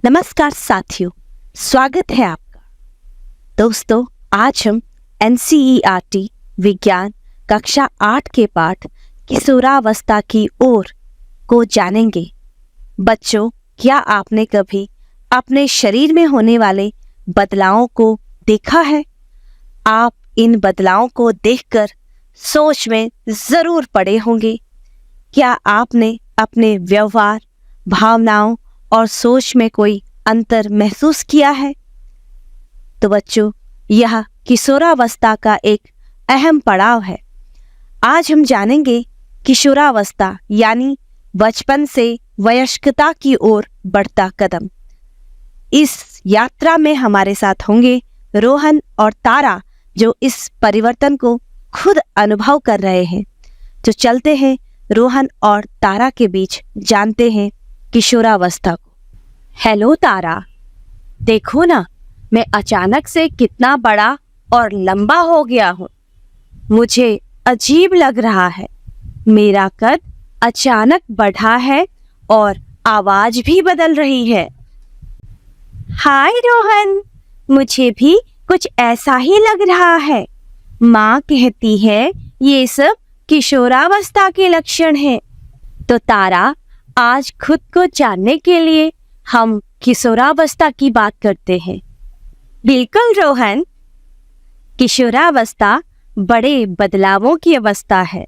नमस्कार साथियों, स्वागत है आपका। दोस्तों, आज हम NCERT विज्ञान कक्षा 8 के पाठ किशोरावस्था की ओर को जानेंगे। बच्चों, क्या आपने कभी अपने शरीर में होने वाले बदलावों को देखा है? आप इन बदलावों को देखकर सोच में जरूर पड़े होंगे। क्या आपने अपने व्यवहार, भावनाओं और सोच में कोई अंतर महसूस किया है? तो बच्चों, यह किशोरावस्था का एक अहम पड़ाव है। आज हम जानेंगे किशोरावस्था यानी बचपन से वयस्कता की ओर बढ़ता कदम। इस यात्रा में हमारे साथ होंगे रोहन और तारा, जो इस परिवर्तन को खुद अनुभव कर रहे हैं। तो चलते हैं रोहन और तारा के बीच, जानते हैं किशोरावस्था को। हेलो तारा, देखो ना, मैं अचानक से कितना बड़ा और लंबा हो गया हूँ। मुझे अजीब लग रहा है। मेरा कद अचानक बढ़ा है और आवाज भी बदल रही है। हाय रोहन, मुझे भी कुछ ऐसा ही लग रहा है। माँ कहती है ये सब किशोरावस्था के लक्षण हैं। तो तारा, आज खुद को जानने के लिए हम किशोरावस्था की बात करते हैं। बिल्कुल रोहन, किशोरावस्था बड़े बदलावों की अवस्था है।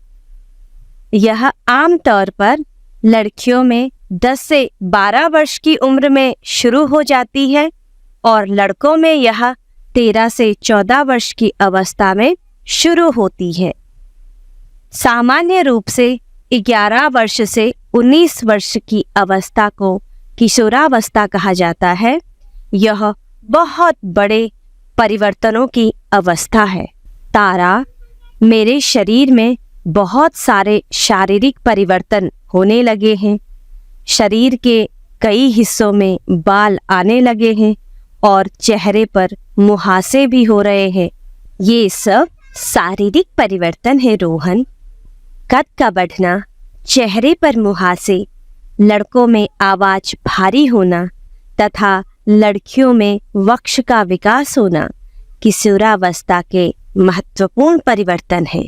यह आमतौर पर लड़कियों में 10 से 12 वर्ष की उम्र में शुरू हो जाती है और लड़कों में यह 13 से 14 वर्ष की अवस्था में शुरू होती है। सामान्य रूप से 11 वर्ष से 19 वर्ष की अवस्था को किशोरावस्था कहा जाता है। यह बहुत बड़े परिवर्तनों की अवस्था है। तारा, मेरे शरीर में बहुत सारे शारीरिक परिवर्तन होने लगे हैं। शरीर के कई हिस्सों में बाल आने लगे हैं और चेहरे पर मुहासे भी हो रहे हैं। ये सब शारीरिक परिवर्तन है रोहन। कद का बढ़ना, चेहरे पर मुहासे, लड़कों में आवाज भारी होना तथा लड़कियों में वक्ष का विकास होना किशोरावस्था के महत्वपूर्ण परिवर्तन है।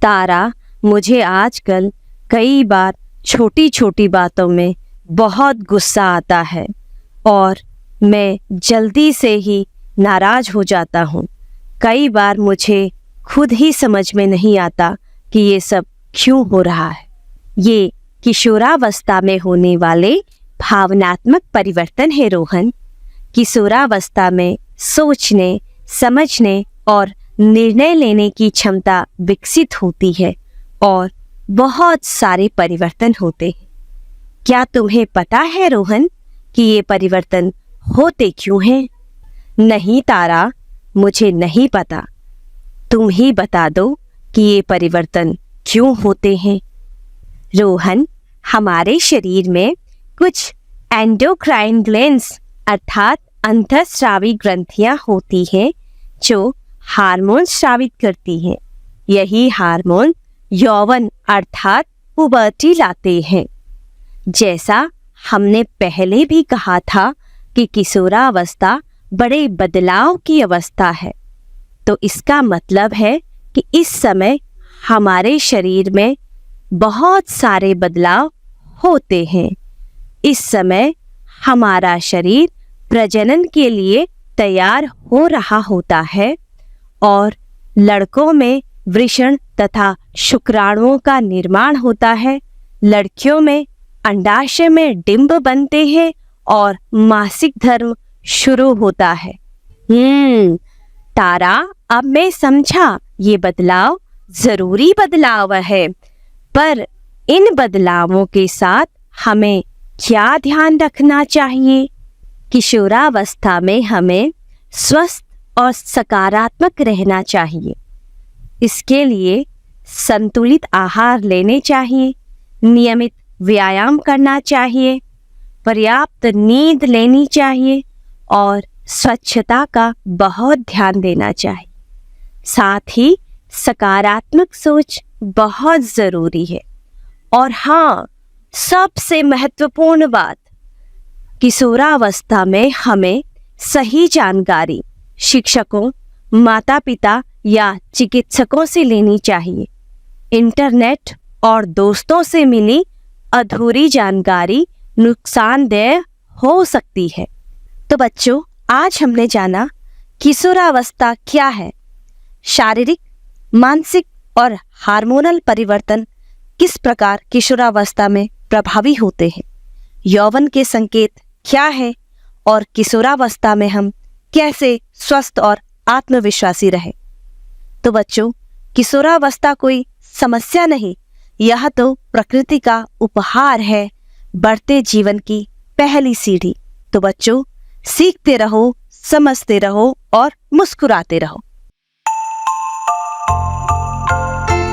तारा, मुझे आजकल कई बार छोटी छोटी बातों में बहुत गुस्सा आता है और मैं जल्दी से ही नाराज हो जाता हूँ। कई बार मुझे खुद ही समझ में नहीं आता कि ये सब क्यों हो रहा है। ये किशोरावस्था में होने वाले भावनात्मक परिवर्तन है रोहन। किशोरावस्था में सोचने, समझने और निर्णय लेने की क्षमता विकसित होती है और बहुत सारे परिवर्तन होते हैं। क्या तुम्हें पता है रोहन कि ये परिवर्तन होते क्यों हैं? नहीं तारा, मुझे नहीं पता। तुम ही बता दो कि ये परिवर्तन क्यों होते हैं। रोहन, हमारे शरीर में कुछ एंडोक्राइन ग्लैंड्स अर्थात अंतःस्रावी ग्रंथियां होती हैं जो हार्मोन स्रावित करती हैं। यही हार्मोन यौवन अर्थात पुबर्टी लाते हैं। जैसा हमने पहले भी कहा था कि किशोरावस्था बड़े बदलाव की अवस्था है, तो इसका मतलब है कि इस समय हमारे शरीर में बहुत सारे बदलाव होते हैं। इस समय हमारा शरीर प्रजनन के लिए तैयार हो रहा होता है और लड़कों में वृषण तथा शुक्राणुओं का निर्माण होता है। लड़कियों में अंडाशय में डिंब बनते हैं और मासिक धर्म शुरू होता है। तारा, अब मैं समझा, ये बदलाव जरूरी बदलाव है, पर इन बदलावों के साथ हमें क्या ध्यान रखना चाहिए? किशोरावस्था में हमें स्वस्थ और सकारात्मक रहना चाहिए। इसके लिए संतुलित आहार लेने चाहिए, नियमित व्यायाम करना चाहिए, पर्याप्त नींद लेनी चाहिए और स्वच्छता का बहुत ध्यान देना चाहिए। साथ ही सकारात्मक सोच बहुत ज़रूरी है। और हाँ, सबसे महत्वपूर्ण बात, किशोरावस्था में हमें सही जानकारी शिक्षकों, माता पिता या चिकित्सकों से लेनी चाहिए। इंटरनेट और दोस्तों से मिली अधूरी जानकारी नुकसानदेह हो सकती है। तो बच्चों, आज हमने जाना किशोरावस्था क्या है, शारीरिक, मानसिक और हार्मोनल परिवर्तन किस प्रकार किशोरावस्था में प्रभावी होते हैं, यौवन के संकेत क्या है और किशोरावस्था में हम कैसे स्वस्थ और आत्मविश्वासी रहे। तो बच्चों, किशोरावस्था कोई समस्या नहीं, यह तो प्रकृति का उपहार है, बढ़ते जीवन की पहली सीढ़ी। तो बच्चों, सीखते रहो, समझते रहो और मुस्कुराते रहो।